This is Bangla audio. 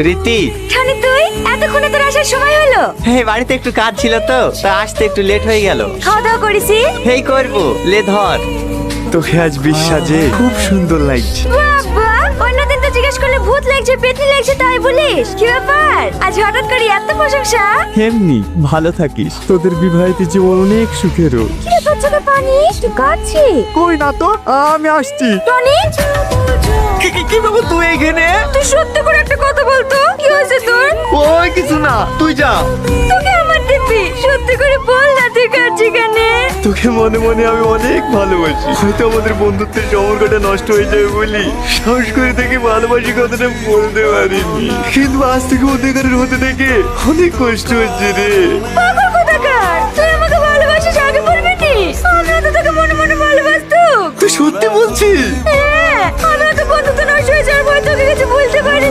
রীতি, শানি তুই এতক্ষণে তোর আসার সময় হলো? হ্যাঁ বাড়িতে একটু কাজ ছিল তো তা আসতে একটু লেট হয়ে গেল। খাওয়া দাওয়া করেছি? হেই করবো, লে ধর। তোকে আজ বিশ্বাসে খুব সুন্দর লাগছে। বাবা, অন্যদিন তো জিজ্ঞেস করলে ভূত লাগছে পেটনি লাগছে তাই বলিস, কি ব্যাপার আজ হঠাৎ করে এত প্রশংসা? এমনি ভালো থাকিস, তোদের বিবাহিত জীবন অনেক সুখেরও। কি রে তোর চোখে পানি? তুই কাঁদছিস? কই না তো, আমি আসছি। টনি, কি বাবু তুই এখানে? তুই সত্যি করে একটা কথা বলতো, কি হয়েছে তোর? ওই কিছু না, তুই যা। তোকে আমার দিবি, সত্যি করে বল না তুই কাঁদছিস কেন? তোকে মনে মনে আমি অনেক ভালোবাসি। হয়তো আমাদের বন্ধুত্বের সম্পর্কটা নষ্ট হয়ে যাবে বলি সাহস করে থেকে ভালোবাসি কথাটা বলতে পারিনি, কিন্তু আজ থেকে অধিকারের হতে থেকে অনেক কষ্ট হচ্ছে রে। পাগল কোথাকার, তুই আমাকে ভালোবাসিস আগে বলবি নি? আমরা তো তোকে মনে মনে ভালোবাসতাম। তুই সত্যি বলছিস? হ্যাঁ, আমরা তো বন্ধুত্ব নষ্ট হয়ে যাওয়ার পর তোকে কিছু বলতে পারি